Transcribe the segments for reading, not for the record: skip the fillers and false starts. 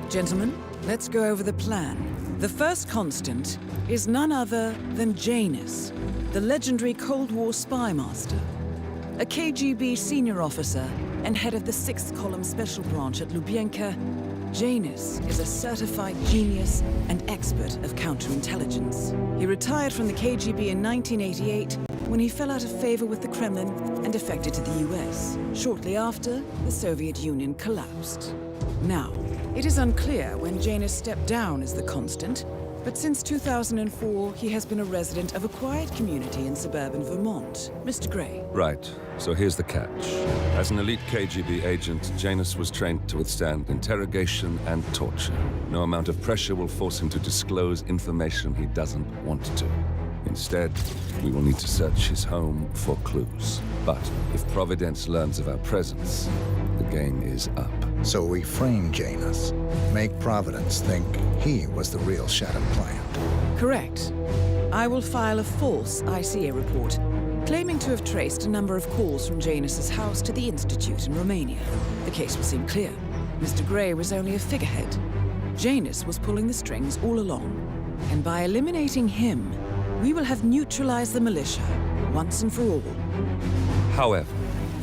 Gentlemen, let's go over the plan. The first constant is none other than Janus, the legendary Cold War spy master. A KGB senior officer and head of the 6th Column Special Branch at Lubyanka, Janus is a certified genius and expert of counterintelligence. He retired from the KGB in 1988 when he fell out of favor with the Kremlin and defected to the US. Shortly after, the Soviet Union collapsed. Now, it is unclear when Janus stepped down as the constant, but since 2004, he has been a resident of a quiet community in suburban Vermont. Mr. Gray. Right. So here's the catch. As an elite KGB agent, Janus was trained to withstand interrogation and torture. No amount of pressure will force him to disclose information he doesn't want to. Instead, we will need to search his home for clues. But if Providence learns of our presence, the game is up. So we frame Janus, make Providence think he was the real Shadow client. Correct. I will file a false ICA report, claiming to have traced a number of calls from Janus's house to the Institute in Romania. The case will seem clear. Mr. Gray was only a figurehead. Janus was pulling the strings all along. And by eliminating him, we will have neutralized the militia, once and for all. However,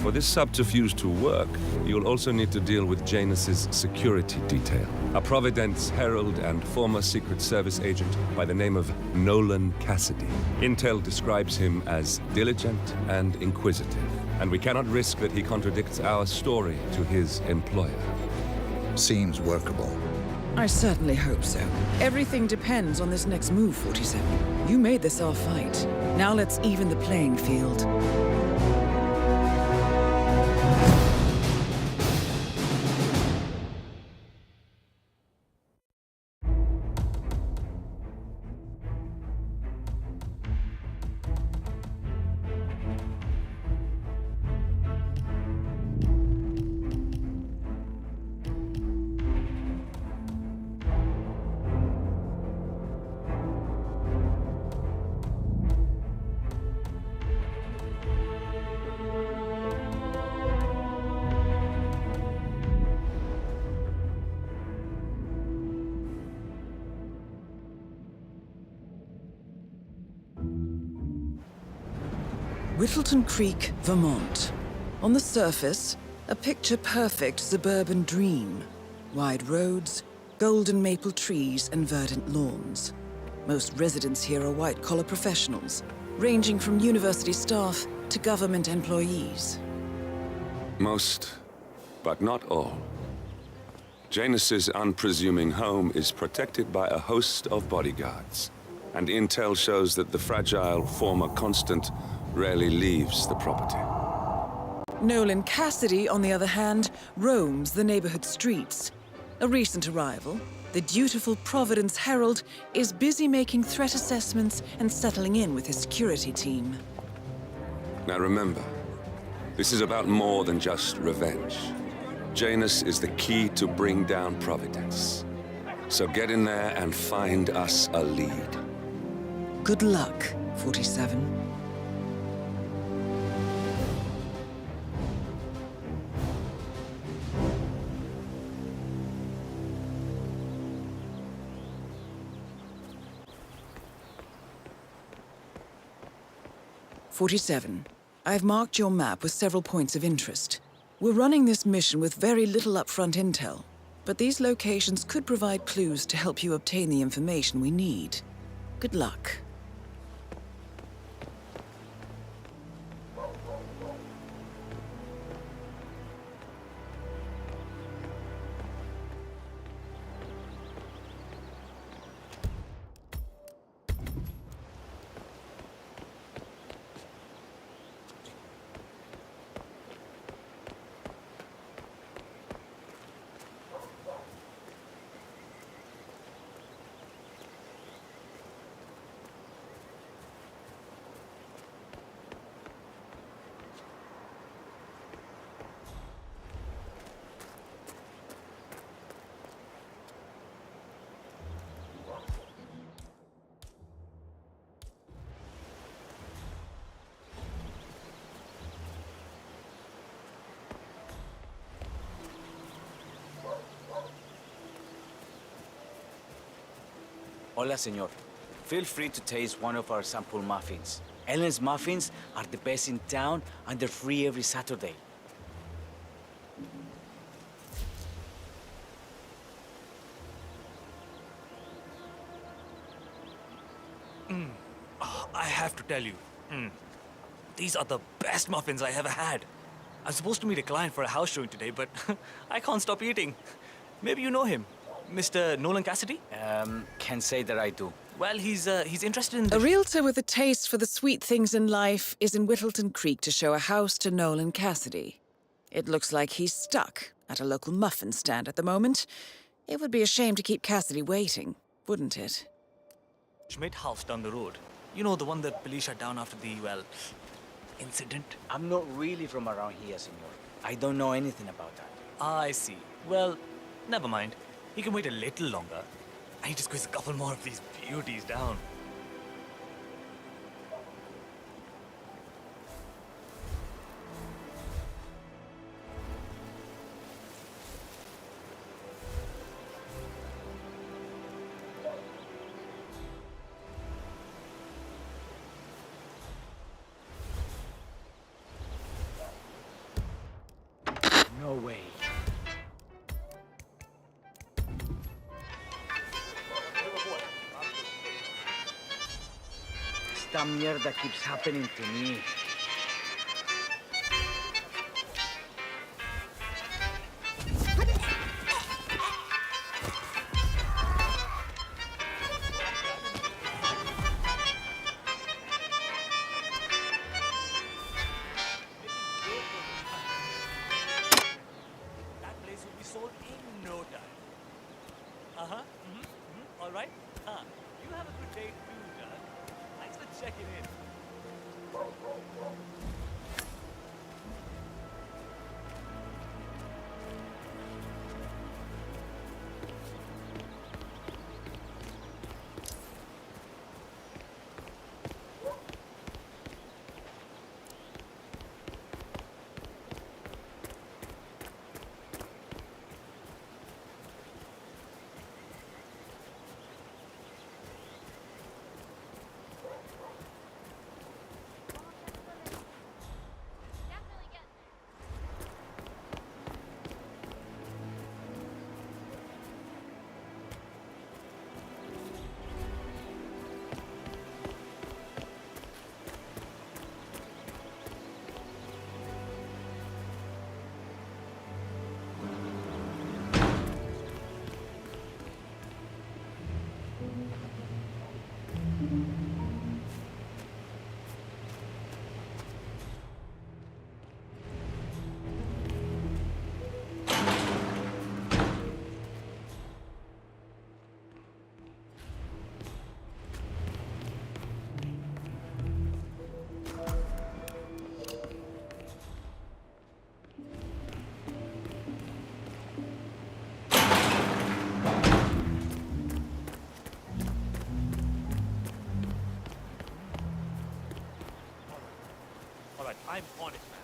for this subterfuge to work, you'll also need to deal with Janus's security detail. A Providence herald and former Secret Service agent by the name of Nolan Cassidy. Intel describes him as diligent and inquisitive, and we cannot risk that he contradicts our story to his employer. Seems workable. I certainly hope so. Everything depends on this next move, 47. You made this our fight. Now let's even the playing field. Whittleton Creek, Vermont. On the surface, a picture-perfect suburban dream. Wide roads, golden maple trees, and verdant lawns. Most residents here are white-collar professionals, ranging from university staff to government employees. Most, but not all. Janus's unpresuming home is protected by a host of bodyguards, and intel shows that the fragile former constant rarely leaves the property. Nolan Cassidy, on the other hand, roams the neighborhood streets. A recent arrival, the dutiful Providence Herald is busy making threat assessments and settling in with his security team. Now remember, this is about more than just revenge. Janus is the key to bring down Providence. So get in there and find us a lead. Good luck, 47. I've marked your map with several points of interest. We're running this mission with very little upfront intel, but these locations could provide clues to help you obtain the information we need. Good luck. Hola, señor. Feel free to taste one of our sample muffins. Ellen's muffins are the best in town, and they're free every Saturday. I have to tell you, these are the best muffins I ever had. I'm supposed to meet a client for a house showing today, but I can't stop eating. Maybe you know him, Mr. Nolan Cassidy? Can't say that I do. Well, he's interested in A realtor with a taste for the sweet things in life is in Whittleton Creek to show a house to Nolan Cassidy. It looks like he's stuck at a local muffin stand at the moment. It would be a shame to keep Cassidy waiting, wouldn't it? Schmidt house down the road. You know, the one that police shut down after the, well, incident? I'm not really from around here, senor. I don't know anything about that. I see. Well, never mind. He can wait a little longer. I need to squeeze a couple more of these beauties down. No way. Esta mierda keeps happening to me. That place will be sold in no time. All right. You have a good day too, Doug. Thanks for checking in. All right, I'm on it, man.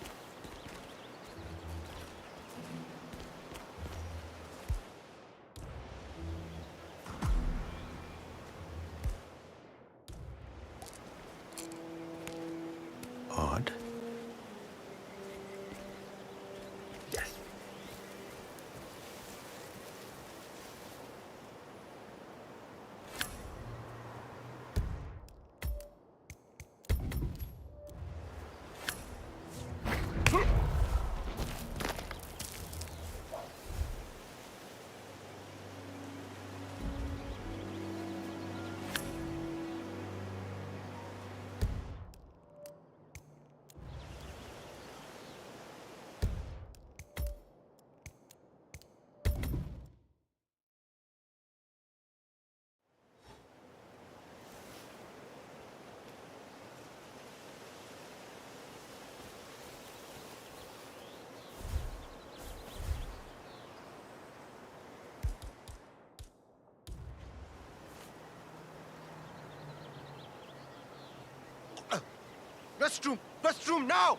Odd. Yes. Restroom! Restroom now!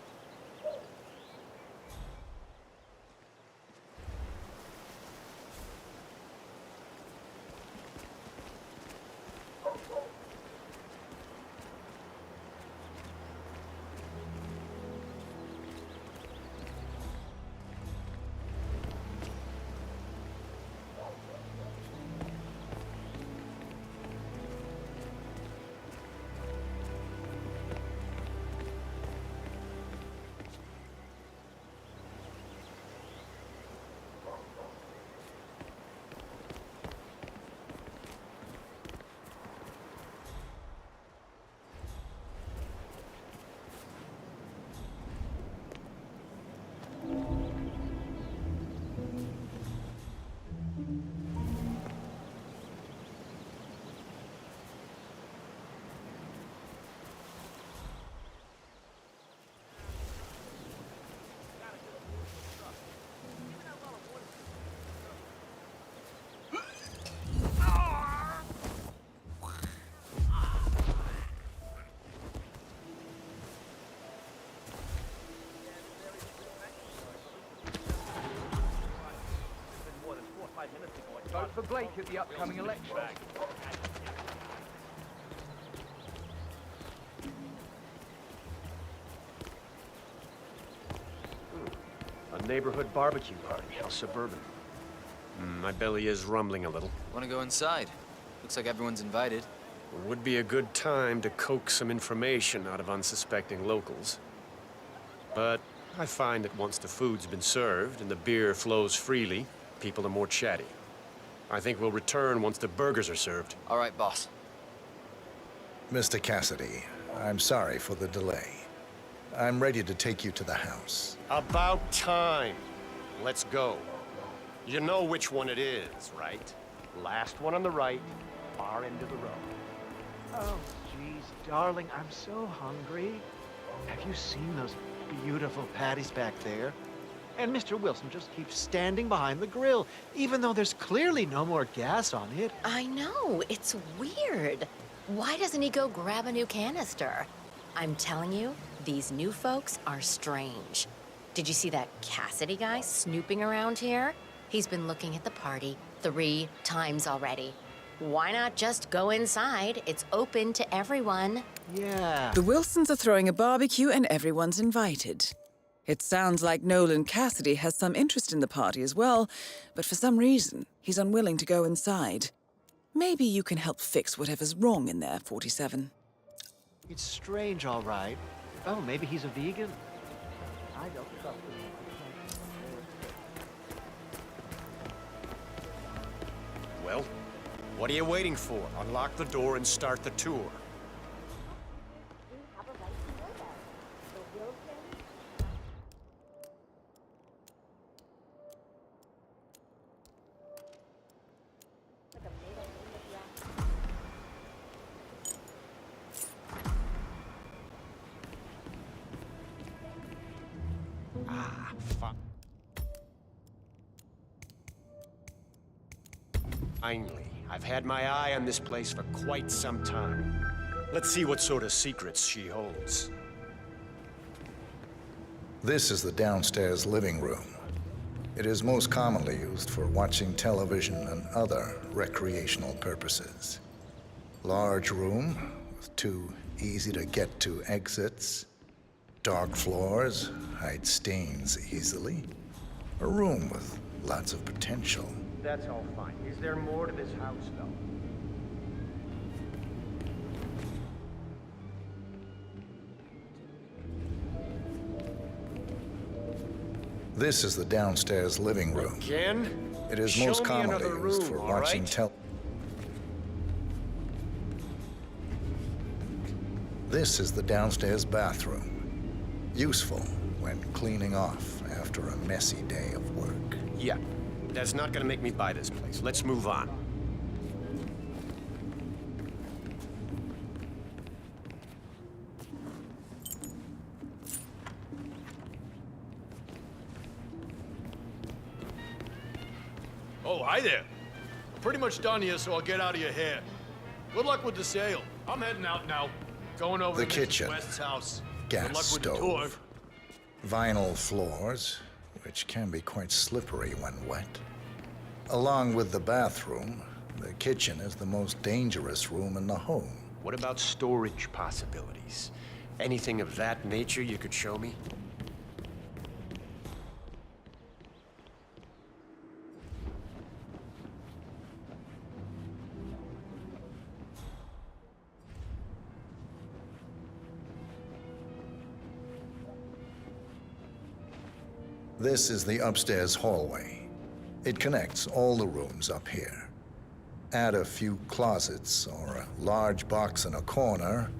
Vote for Blake at the upcoming election. A neighborhood barbecue party. How suburban. My belly is rumbling a little. Want to go inside? Looks like everyone's invited. It would be a good time to coax some information out of unsuspecting locals. But I find that once the food's been served and the beer flows freely, people are more chatty. I think we'll return once the burgers are served. All right, boss. Mr. Cassidy, I'm sorry for the delay. I'm ready to take you to the house. About time. Let's go. You know which one it is, right? Last one on the right, far end of the road. Oh, geez, darling, I'm so hungry. Have you seen those beautiful patties back there? And Mr. Wilson just keeps standing behind the grill, even though there's clearly no more gas on it. I know, it's weird. Why doesn't he go grab a new canister? I'm telling you, these new folks are strange. Did you see that Cassidy guy snooping around here? He's been looking at the party 3 times already. Why not just go inside? It's open to everyone. Yeah. The Wilsons are throwing a barbecue and everyone's invited. It sounds like Nolan Cassidy has some interest in the party as well, but for some reason, he's unwilling to go inside. Maybe you can help fix whatever's wrong in there, 47. It's strange, all right. Oh, maybe he's a vegan? I don't trust him. Well, what are you waiting for? Unlock the door and start the tour. Finally, I've had my eye on this place for quite some time. Let's see what sort of secrets she holds. This is the downstairs living room. It is most commonly used for watching television and other recreational purposes. Large room with 2 easy-to-get-to exits. Dark floors hide stains easily. A room with lots of potential. That's all fine. Is there more to this house, though? This is the downstairs living room. Again? It is Show most me commonly another used room, for all watching right? This is the downstairs bathroom. Useful when cleaning off after a messy day of work. Yeah. That's not gonna make me buy this place. Let's move on. Oh, hi there. I'm pretty much done here, so I'll get out of your hair. Good luck with the sale. I'm heading out now. Going over The to kitchen. Mrs. West's house. Gas Good luck with the tour. stove. Vinyl floors, which can be quite slippery when wet. Along with the bathroom, the kitchen is the most dangerous room in the home. What about storage possibilities? Anything of that nature you could show me? This is the upstairs hallway. It connects all the rooms up here. Add a few closets or a large box in a corner,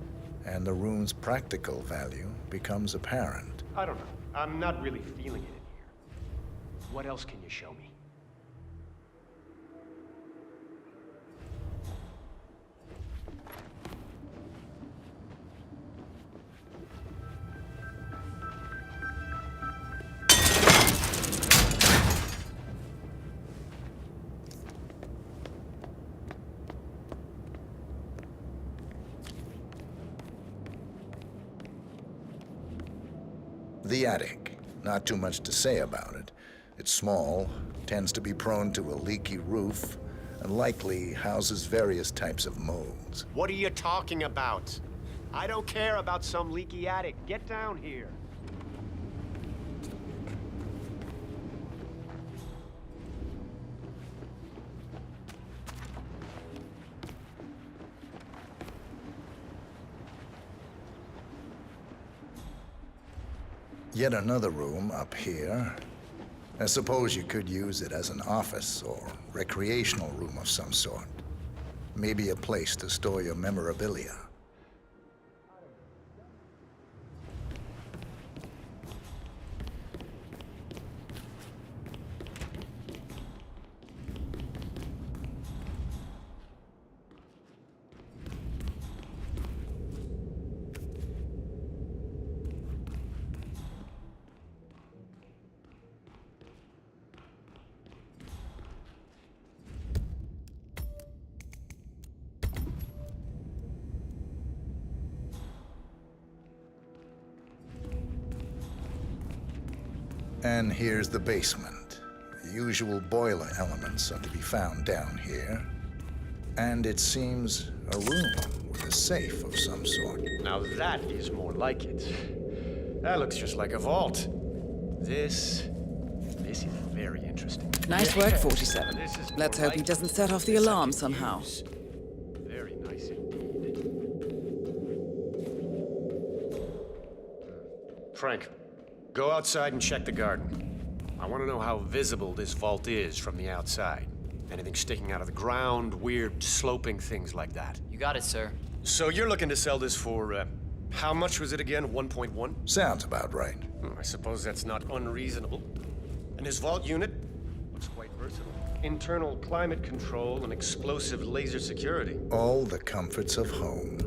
and the room's practical value becomes apparent. I don't know. I'm not really feeling it in here. What else can you show me? The attic. Not too much to say about it. It's small, tends to be prone to a leaky roof, and likely houses various types of molds. What are you talking about? I don't care about some leaky attic. Get down here. Yet another room up here. I suppose you could use it as an office or recreational room of some sort. Maybe a place to store your memorabilia. And here's the basement. The usual boiler elements are to be found down here. And it seems a room with a safe of some sort. Now that is more like it. That looks just like a vault. This is very interesting. Nice work, 47. Let's hope he doesn't set off the alarm somehow. Very nice indeed. Frank, go outside and check the garden. I want to know how visible this vault is from the outside. Anything sticking out of the ground, weird sloping things like that. You got it, sir. So you're looking to sell this for, how much was it again? 1.1? Sounds about right. I suppose that's not unreasonable. And his vault unit looks quite versatile. Internal climate control and explosive laser security. All the comforts of home.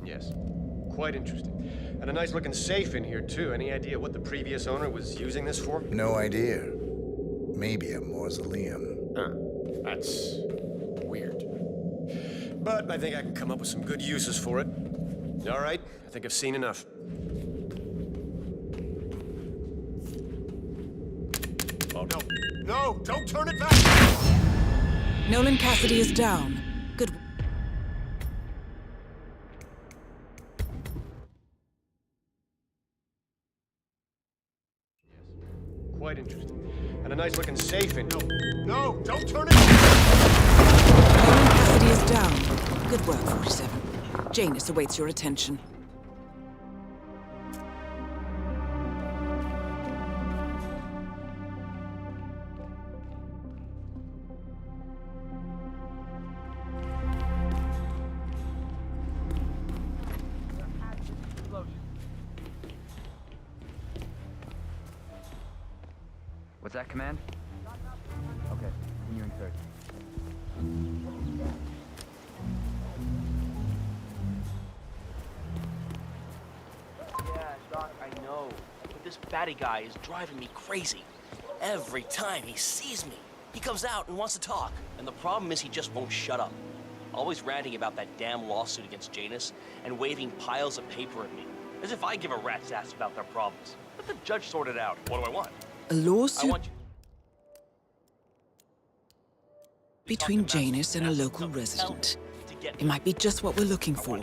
Yes, quite interesting. And a nice looking safe in here too. Any idea what the previous owner was using this for? No idea. Maybe a mausoleum. That's weird. But I think I can come up with some good uses for it. All right, I think I've seen enough. Oh, no. No, don't turn it back! Nolan Cassidy is down. Good. Quite interesting. And a nice looking safe in. No, don't turn it! Nolan Cassidy is down. Good work, 47. Janus awaits your attention. What's that, Command? Okay, continuing search. Yeah, Doc, I know. But this batty guy is driving me crazy. Every time he sees me, he comes out and wants to talk. And the problem is he just won't shut up. Always ranting about that damn lawsuit against Janus and waving piles of paper at me. As if I give a rat's ass about their problems. Let the judge sort it out. What do I want? A I lawsuit want you... between Janus and a local resident. It might be just what we're looking for.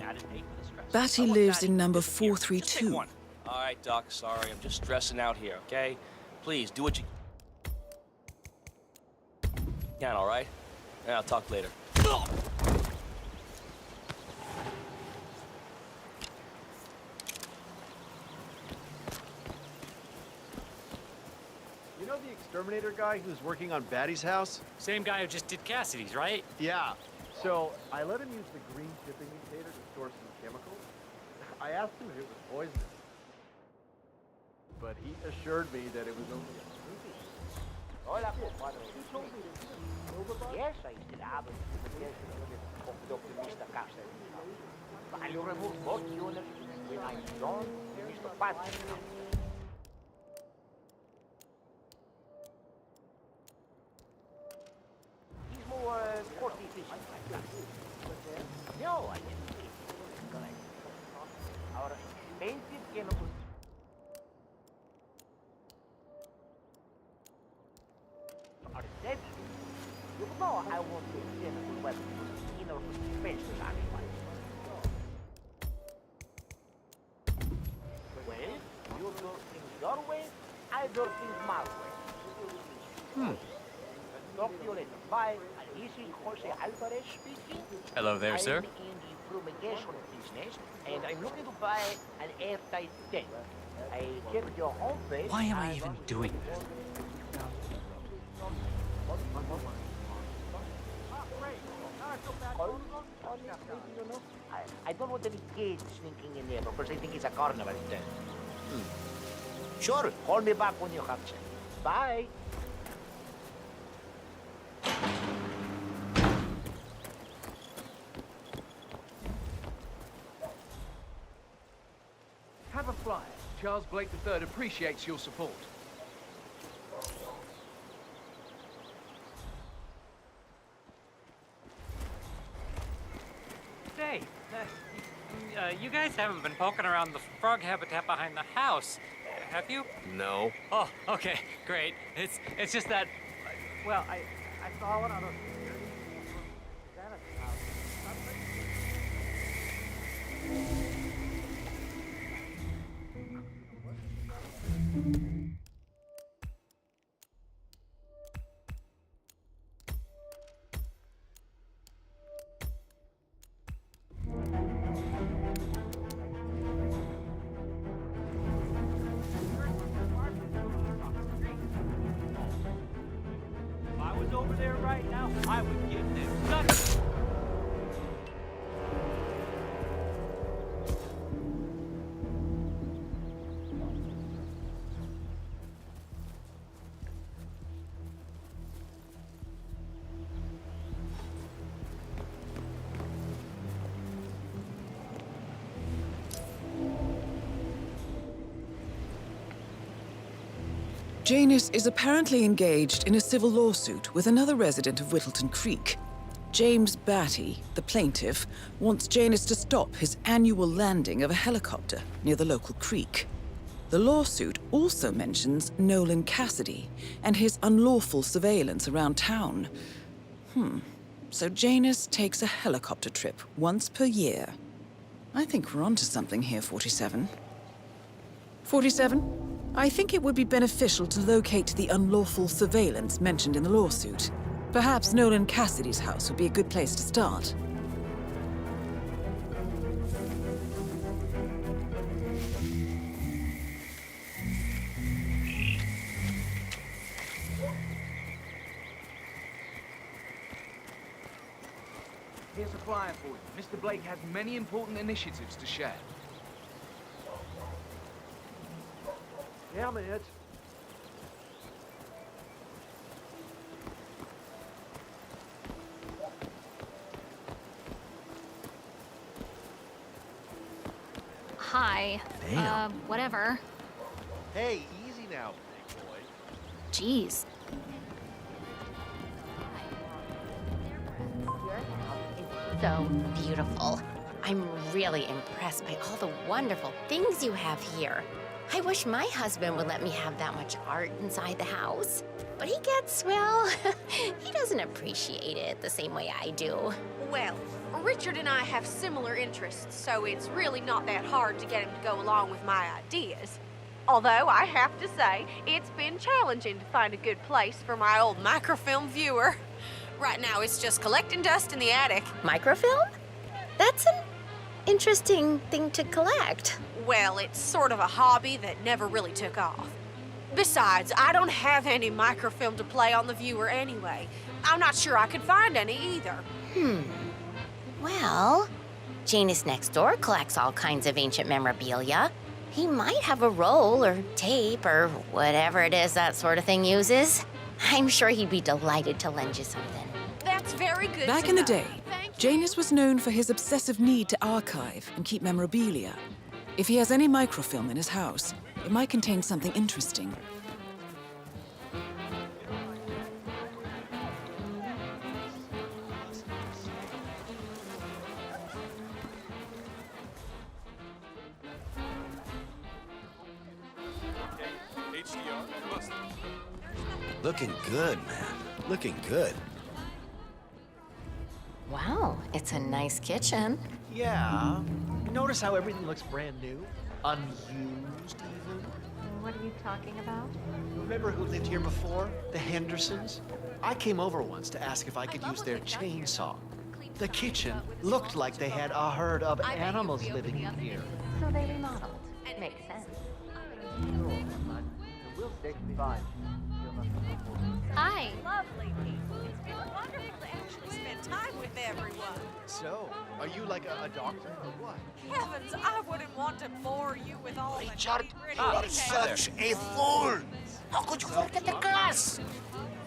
Batty lives in number 432. All right, Doc, sorry. I'm just stressing out here, okay? Please, do what you can, all right? And I'll talk later. You know the exterminator guy who's working on Batty's house? Same guy who just did Cassidy's, right? Yeah. So I let him use the green shipping container to store some chemicals. I asked him if it was poisonous, but he assured me that it was only a smoothie. Hola, compadre. Yes, I still have it. Yes, hooked up to Mr. Cassidy. I'll remove both units when I'm done, Mr. Patrick. He's more cost efficient. No, I didn't. Our expensive chemicals want a sensible weapon for inner defense anyway. Well, you do things your way, I do things my way. Talk to you later. Bye. This is Jose Alvarez speaking. Hello there, sir. I'm in the fumigation business, and I'm looking to buy an airtight tent. I checked your homepage. Why am I even doing this? I don't want any kids sneaking in there because I think it's a carnival tent. Sure, call me back when you have time. Bye. Have a flyer. Charles Blake III appreciates your support. Say, you guys haven't been poking around the frog habitat behind the house, have you? No. Oh, okay, great. It's just that, well, I saw one of those. If I was over there right now, I would give them nothing. Janus is apparently engaged in a civil lawsuit with another resident of Whittleton Creek. James Batty, the plaintiff, wants Janus to stop his annual landing of a helicopter near the local creek. The lawsuit also mentions Nolan Cassidy and his unlawful surveillance around town. So Janus takes a helicopter trip once per year. I think we're onto something here, 47. 47? I think it would be beneficial to locate the unlawful surveillance mentioned in the lawsuit. Perhaps Nolan Cassidy's house would be a good place to start. Here's a flyer for you. Mr. Blake has many important initiatives to share. Damn it. Hi. Damn. Whatever. Hey, easy now, big boy. Jeez. So beautiful. I'm really impressed by all the wonderful things you have here. I wish my husband would let me have that much art inside the house. But he gets, well, he doesn't appreciate it the same way I do. Well, Richard and I have similar interests, so it's really not that hard to get him to go along with my ideas. Although, I have to say, it's been challenging to find a good place for my old microfilm viewer. Right now, it's just collecting dust in the attic. Microfilm? That's an interesting thing to collect. Well, it's sort of a hobby that never really took off. Besides, I don't have any microfilm to play on the viewer anyway. I'm not sure I could find any either. Well, Janus next door collects all kinds of ancient memorabilia. He might have a roll or tape or whatever it is that sort of thing uses. I'm sure he'd be delighted to lend you something. That's very good Back to in the know. day, Janus was known for his obsessive need to archive and keep memorabilia. If he has any microfilm in his house, it might contain something interesting. Looking good, man. Looking good. Wow, it's a nice kitchen. Yeah. Notice how everything looks brand new? Unused, even? What are you talking about? Remember who lived here before? The Hendersons? I came over once to ask if I could use their chainsaw. The kitchen looked like they had a herd of animals living in here. So they remodeled. Makes sense. We'll stay fine. Hi. Lovely people. It's been wonderful to actually spend time with everyone. So, are you like a doctor or what? Heavens, I wouldn't want to bore you with all the Richard, nitty-gritty you are details. such a fool! How could you forget the gas?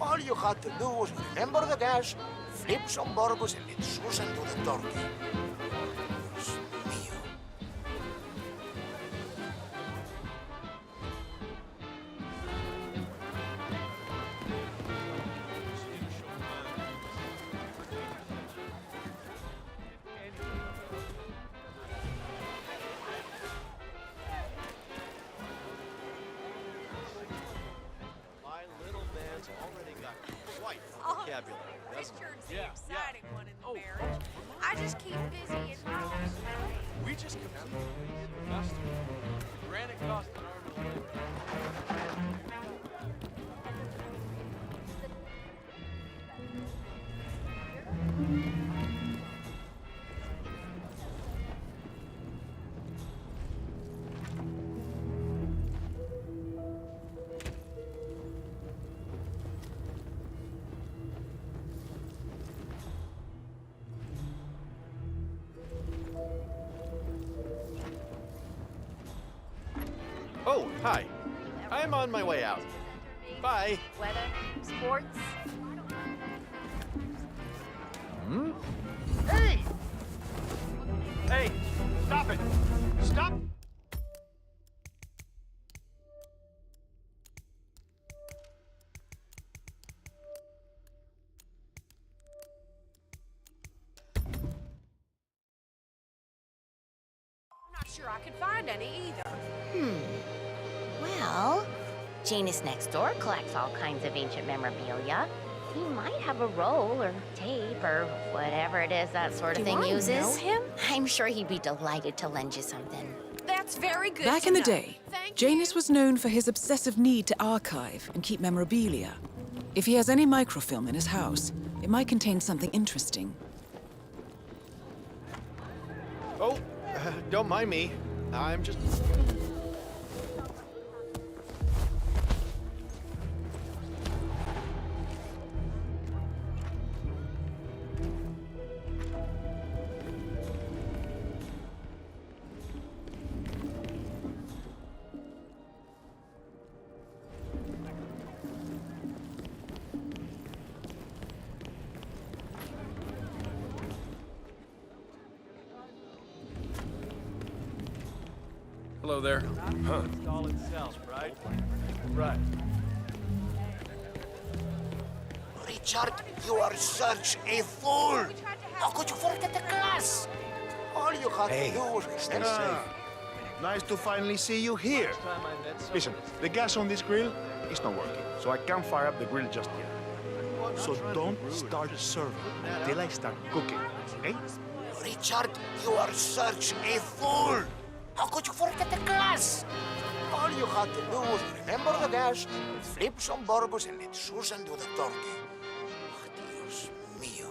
All you had to do was remember the gas, flip some bourbons, and let Susan do the talking. Dios mío. My little man's already got quite the Oh, vocabulary, doesn't Richard's he? the exciting one in the marriage. I just keep busy in my own way. We just completed the granite cost an arm and a leg. Oh, hi. I'm on my way out. Bye. Weather, sports. Hmm? Hey! Hey, stop it! Stop! I'm not sure I could find any either. Well, Janus next door collects all kinds of ancient memorabilia. He might have a roll or tape or whatever it is that sort of Do thing I uses. know him? I'm sure he'd be delighted to lend you something. That's very good. Back to in the know. day, Janus was known for his obsessive need to archive and keep memorabilia. If he has any microfilm in his house, it might contain something interesting. Oh, don't mind me. I'm just... Hello there. Huh. Install itself, right? Right. Richard, you are such a fool! How could you forget the gas? All you had to do was Stay remember... safe. Nice to finally see you here. Listen, the gas on this grill is not working, so I can't fire up the grill just yet. So don't start serving until I start cooking, okay? Richard, you are such a fool! How could you forget the gas? All you had to do was remember the gas, flip some bourbons, and let Susan do the talking. Dios mío.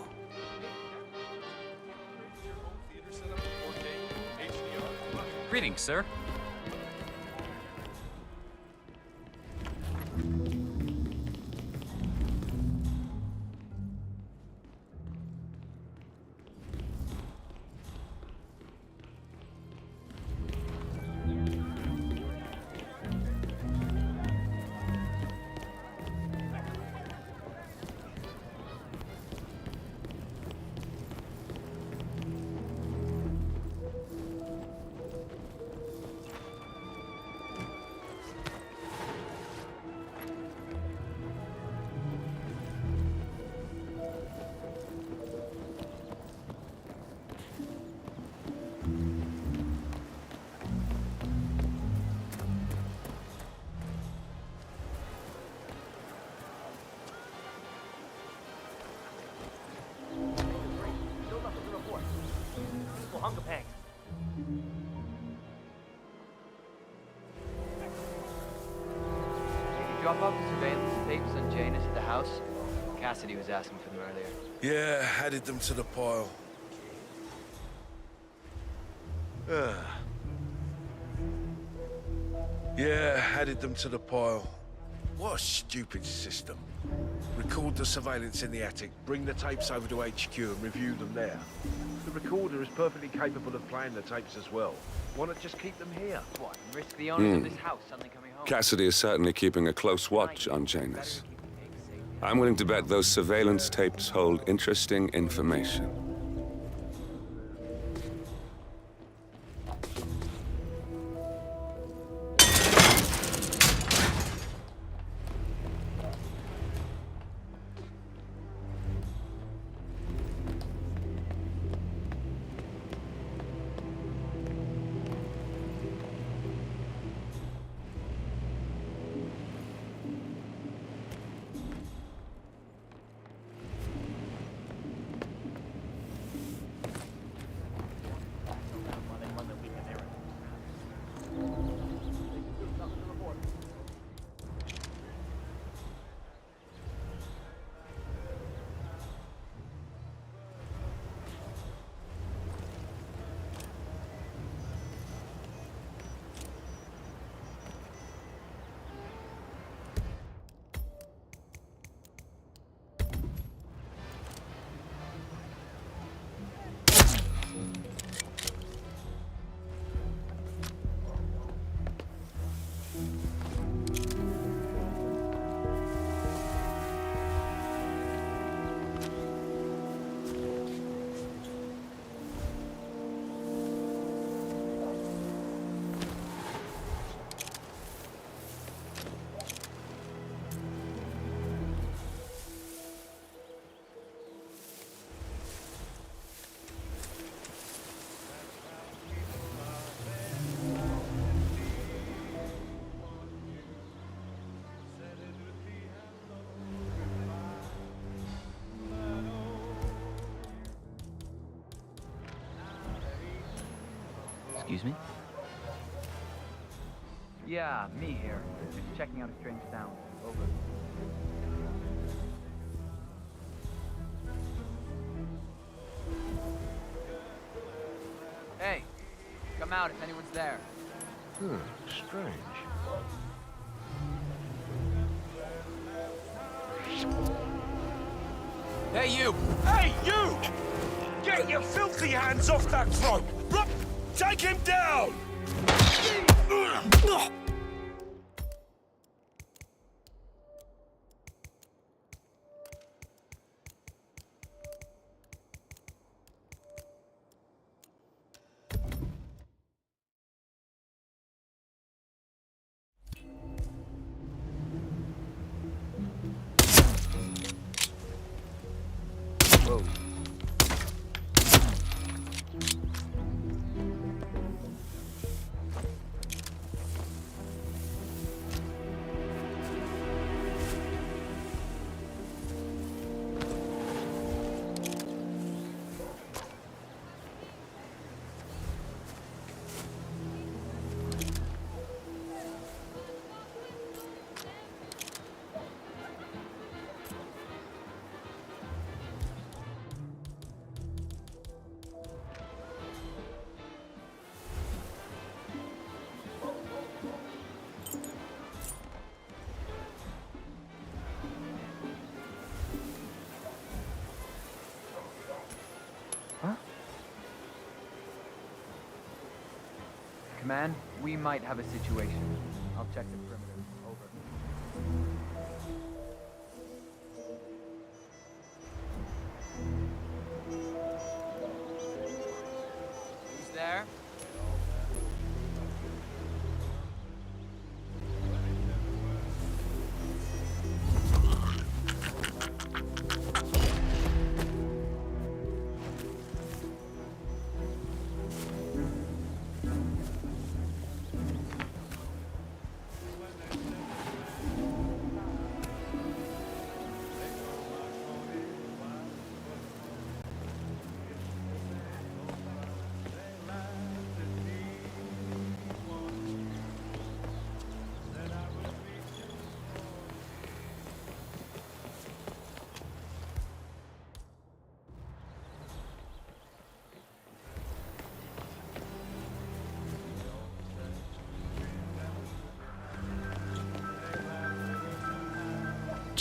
Greetings, sir. drop off the surveillance tapes on Janus at the house? Cassidy was asking for them earlier. Yeah, added them to the pile. Yeah, added them to the pile. What a stupid system. Record the surveillance in the attic, bring the tapes over to HQ and review them there. The recorder is perfectly capable of playing the tapes as well. Why not just keep them here? What, and risk the owners of this house suddenly coming home? Cassidy is certainly keeping a close watch on Janus. I'm willing to bet those surveillance tapes hold interesting information. Excuse me? Yeah, me here. Just checking out a strange sound. Over. Hey, come out if anyone's there. Strange. Hey, you! Hey, you! Get your filthy hands off that throat! Take him down! Whoa. Command, we might have a situation. I'll check the perimeter. Over. Who's there?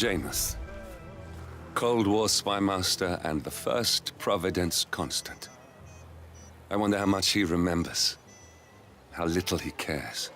Janus. Cold War spy master and the first Providence constant. I wonder how much he remembers. How little he cares.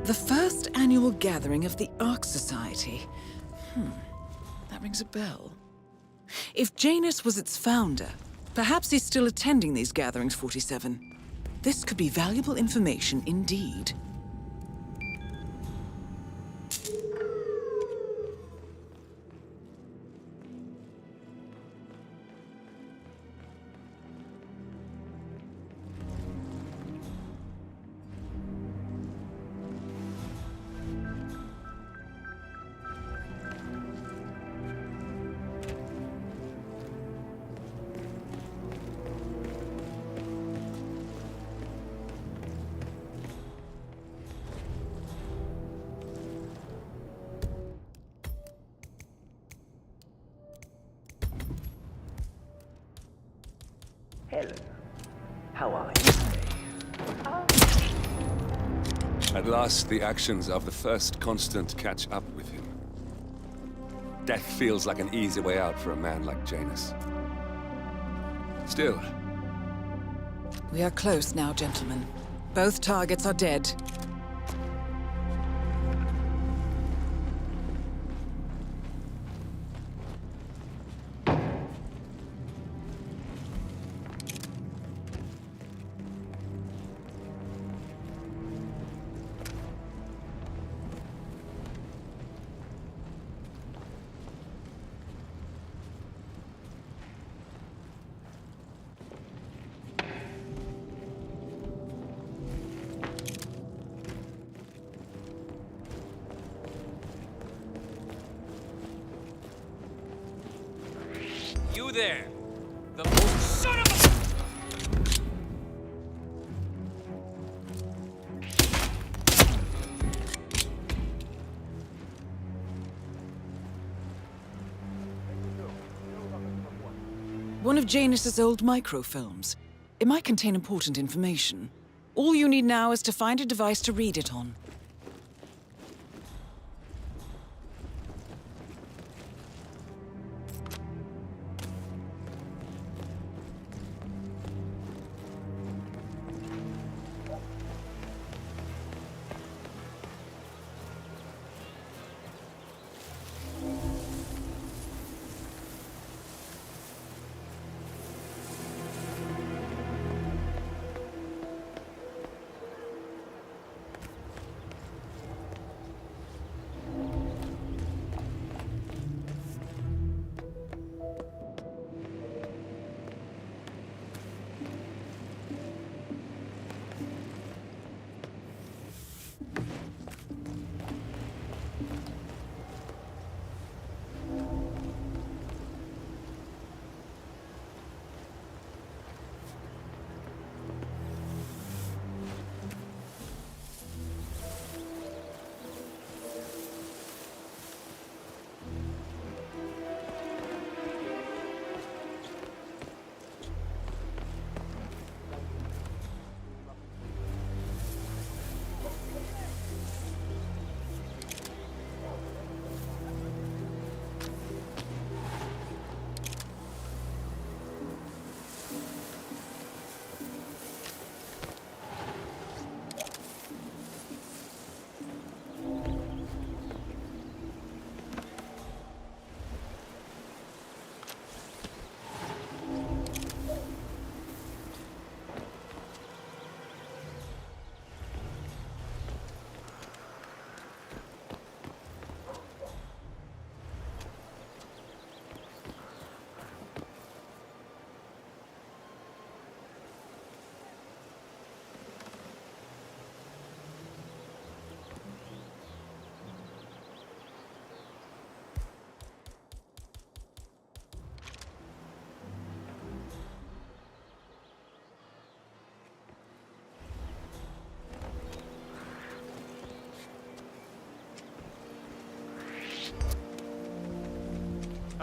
The first annual gathering of the Ark Society. That rings a bell. If Janus was its founder, perhaps he's still attending these gatherings, 47. This could be valuable information indeed. Hello. How are you today? At last, the actions of the first constant catch up with him. Death feels like an easy way out for a man like Janus. Still. We are close now, gentlemen. Both targets are dead. You there! The son of a... One of Janus's old microfilms. It might contain important information. All you need now is to find a device to read it on.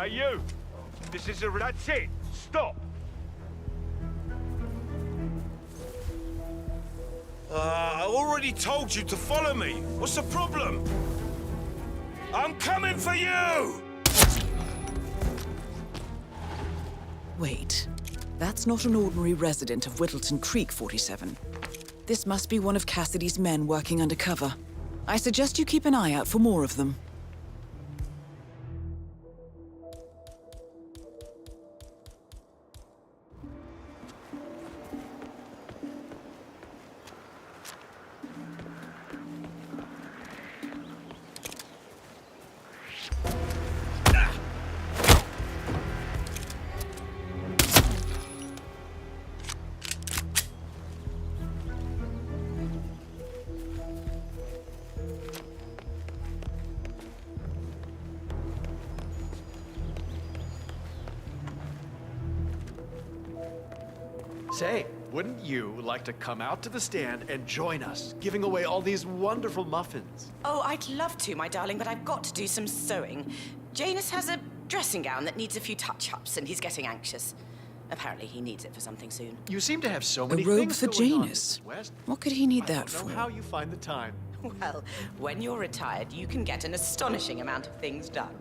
Hey, you! This is a... That's it! Stop! I already told you to follow me. What's the problem? I'm coming for you! Wait. That's not an ordinary resident of Whittleton Creek, 47. This must be one of Cassidy's men working undercover. I suggest you keep an eye out for more of them. Say, wouldn't you like to come out to the stand and join us, giving away all these wonderful muffins? Oh, I'd love to, my darling, but I've got to do some sewing. Janus has a dressing gown that needs a few touch-ups, and he's getting anxious. Apparently, he needs it for something soon. You seem to have so A many robe things for going on, Janus. Mrs. West. What could he need I that don't for? know how you find the time. Well, when you're retired, you can get an astonishing amount of things done.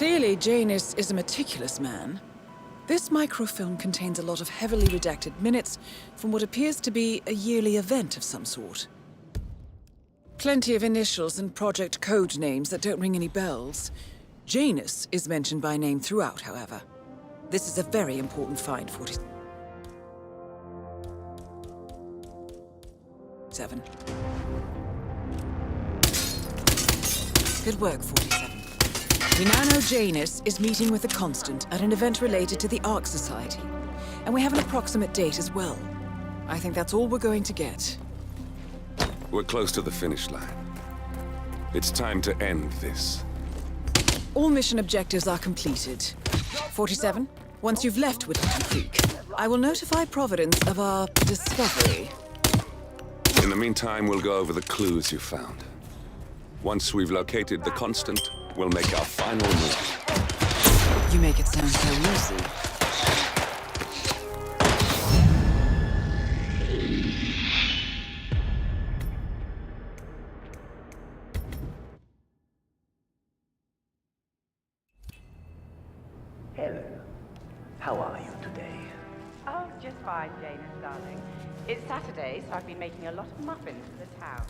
Clearly, Janus is a meticulous man. This microfilm contains a lot of heavily redacted minutes from what appears to be a yearly event of some sort. Plenty of initials and project code names that don't ring any bells. Janus is mentioned by name throughout, however. This is a very important find, 47. Good work, 47. We now know Janus is meeting with the Constant at an event related to the Ark Society. And we have an approximate date as well. I think that's all we're going to get. We're close to the finish line. It's time to end this. All mission objectives are completed. 47, once you've left Whittington Creek, I will notify Providence of our discovery. In the meantime, we'll go over the clues you found. Once we've located the Constant, we'll make our final move. You make it sound so easy. Helen, how are you today? Oh, just fine, Janus, darling. It's Saturday, so I've been making a lot of muffins for the town.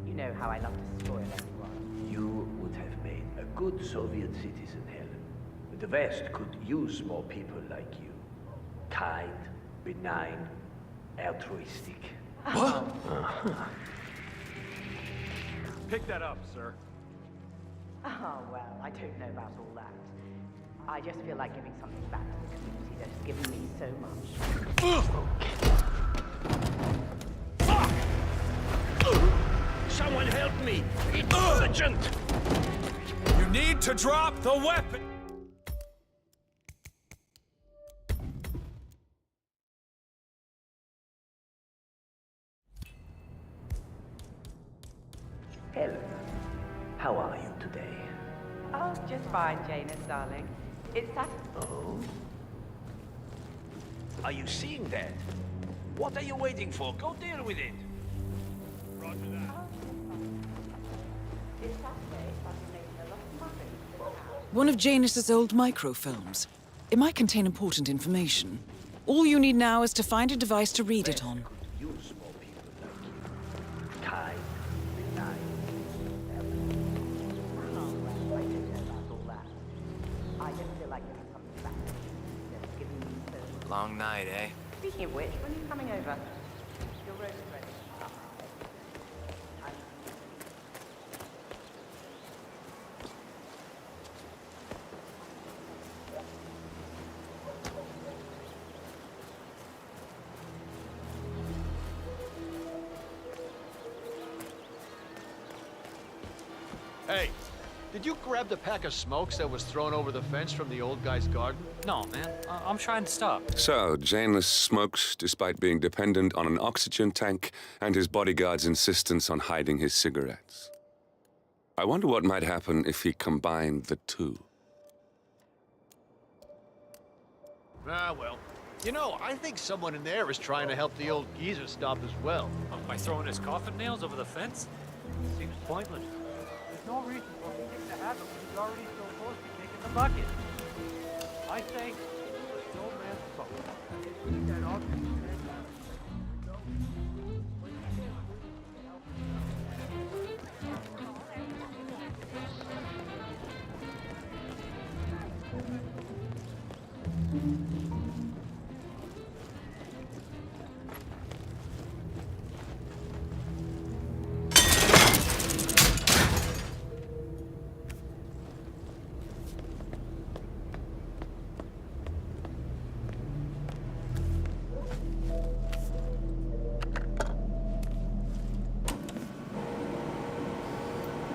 You know how I love to spoil everyone. You would have made a good Soviet citizen, Helen. The West could use more people like you. Kind, benign, altruistic. What? Pick that up, sir. Oh, well, I don't know about all that. I just feel like giving something back to the community that has given me so much. Someone help me! It's urgent! You need to drop the weapon! Helen, how are you today? Oh, just fine, Janus, darling. It's Saturday. Oh? Are you seeing that? What are you waiting for? Go deal with it! Roger that. It's Saturday, so I've been making a lot of muffins for the town. One of Janus's old microfilms. It might contain important information. All you need now is to find a device to read it on. Use more people like you. Kind, benign, Oh, well, I don't know about all that. I just feel like giving something back to the community that has given me so much. Long night, eh? Speaking of which, when are you coming over? Your roast is ready. Hey, did you grab the pack of smokes that was thrown over the fence from the old guy's garden? No, man. I'm trying to stop. So, Janus smokes despite being dependent on an oxygen tank and his bodyguard's insistence on hiding his cigarettes. I wonder what might happen if he combined the two. Ah, well. You know, I think someone in there is trying to help the old geezer stop as well. By throwing his coffin nails over the fence? Seems pointless. There's no reason for him to have him. He's already so close to kicking the bucket. I say, let's no man's fault. That obviously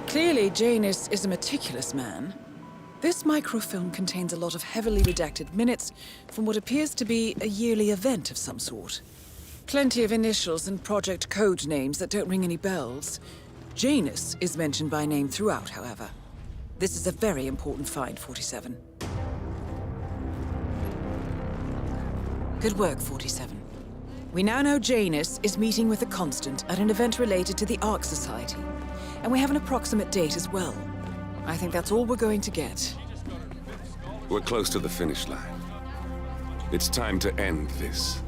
Clearly, Janus is a meticulous man. This microfilm contains a lot of heavily redacted minutes from what appears to be a yearly event of some sort. Plenty of initials and project code names that don't ring any bells. Janus is mentioned by name throughout, however. This is a very important find, 47. Good work, 47. We now know Janus is meeting with the Constant at an event related to the Ark Society. And we have an approximate date as well. I think that's all we're going to get. We're close to the finish line. It's time to end this.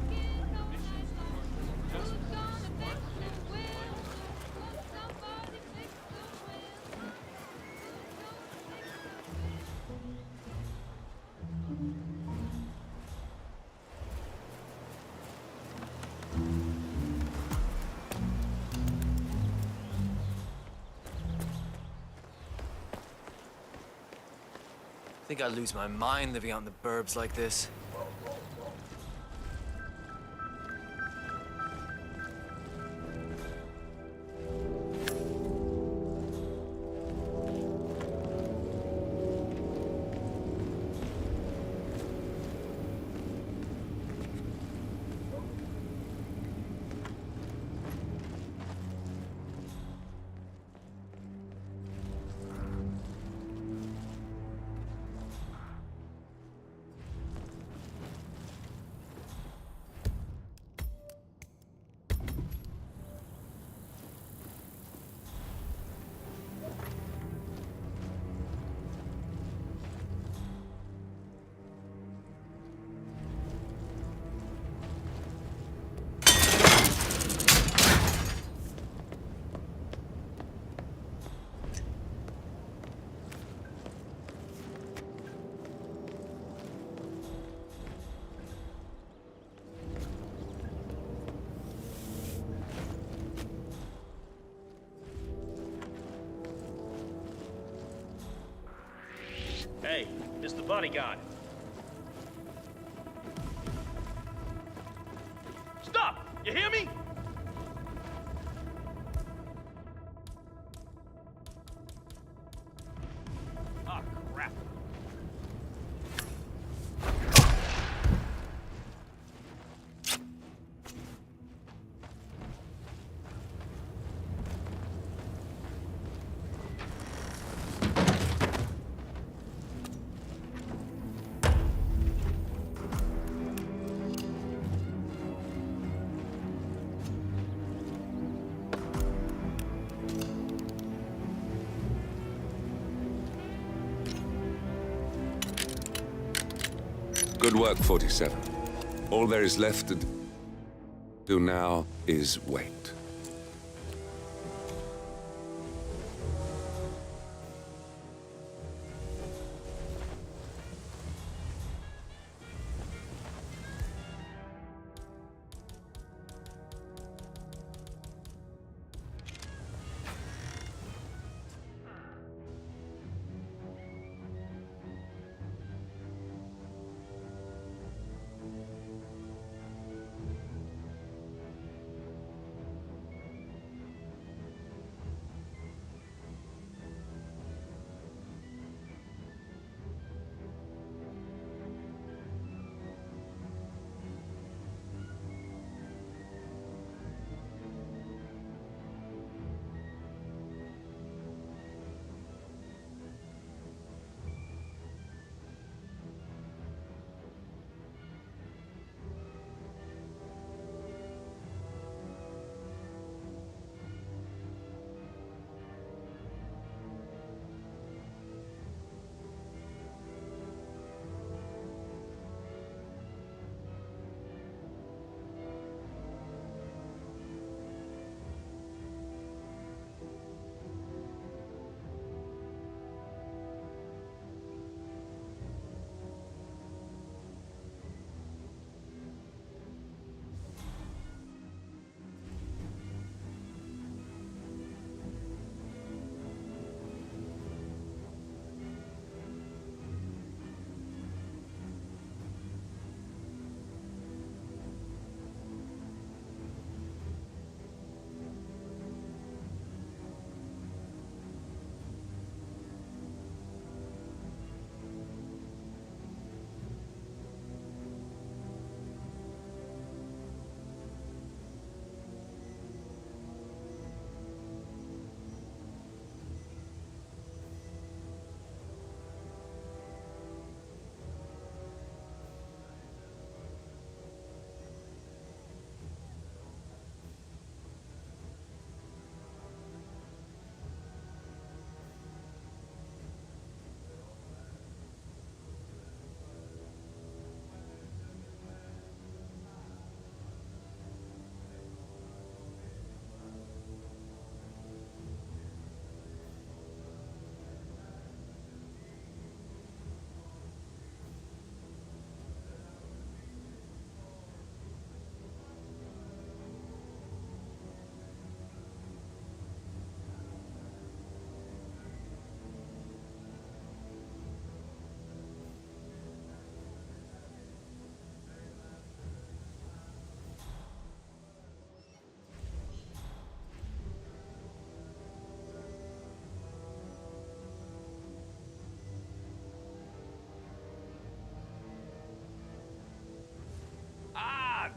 I think I'd lose my mind living out in the burbs like this. Hey, it's the bodyguard. Stop! You hear me? Oh, crap. Good work, 47. All there is left to do now is wait.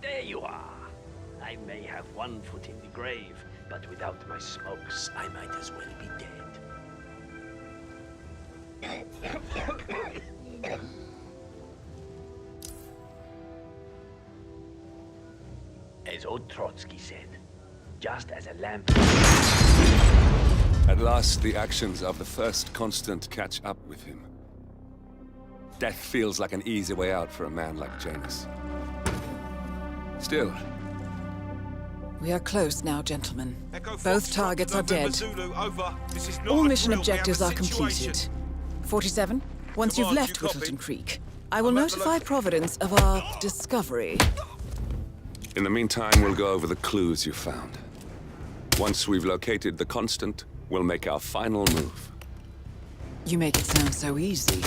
There you are. I may have one foot in the grave, but without my smokes, I might as well be dead. As old Trotsky said, just as a lamp... At last, the actions of the first constant catch up with him. Death feels like an easy way out for a man like Janus. Still... We are close now, gentlemen. Echo Fox, Both targets are November dead. Zulu, over. This is not All a mission drill. We have a objectives are situation. completed. 47, once you've Command, left you copy? Whittleton Creek, I will I'm at the notify Providence of our discovery. In the meantime, we'll go over the clues you found. Once we've located the constant, we'll make our final move. You make it sound so easy.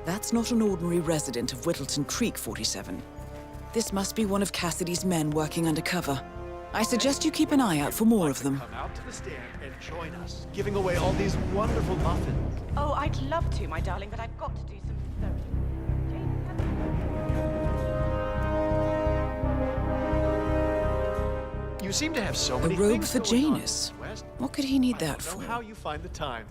That's not an ordinary resident of Whittleton Creek, 47. This must be one of Cassidy's men working undercover. I suggest you keep an eye out for more of them. Come out to the stand and join us, giving away all these wonderful muffins. Oh, I'd love to, my darling, but I've got to do some sewing. You seem to have so A many robe things for going on, Janus. West. What could he need I that don't know for? how you find the time.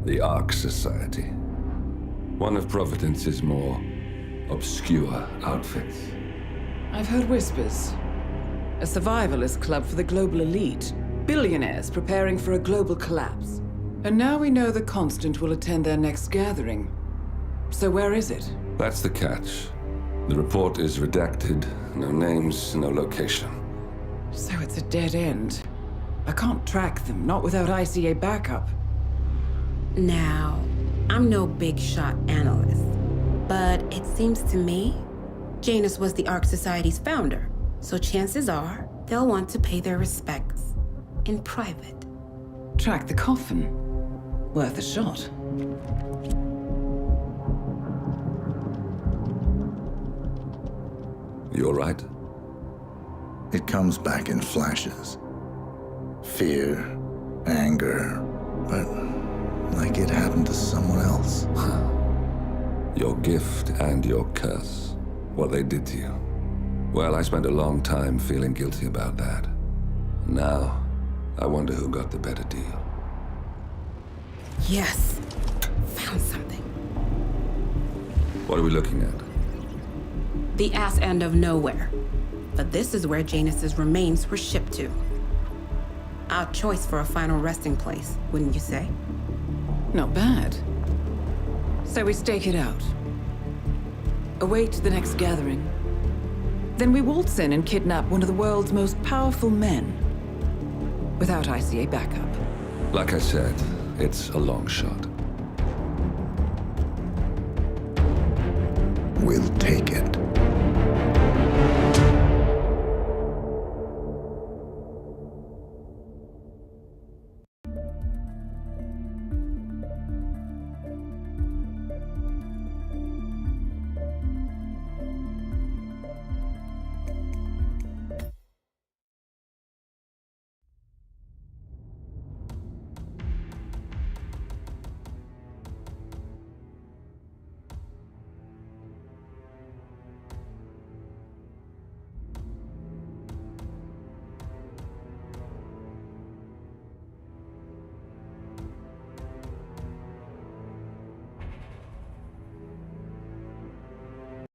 The Ark Society. One of Providence's more obscure outfits. I've heard whispers. A survivalist club for the global elite. Billionaires preparing for a global collapse. And now we know the Constant will attend their next gathering. So where is it? That's the catch. The report is redacted. No names, no location. So it's a dead end. I can't track them, not without ICA backup. Now, I'm no big shot analyst, but it seems to me Janus was the Ark Society's founder, so chances are they'll want to pay their respects in private. Track the coffin. Worth a shot. You all right? It comes back in flashes. Fear, anger, but like it happened to someone else. Your gift and your curse. What they did to you. Well, I spent a long time feeling guilty about that. Now, I wonder who got the better deal. Yes, found something. What are we looking at? The ass end of nowhere. But this is where Janus's remains were shipped to. Our choice for a final resting place, wouldn't you say? Not bad. So we stake it out. Await the next gathering. Then we waltz in and kidnap one of the world's most powerful men. Without ICA backup. Like I said, it's a long shot. We'll take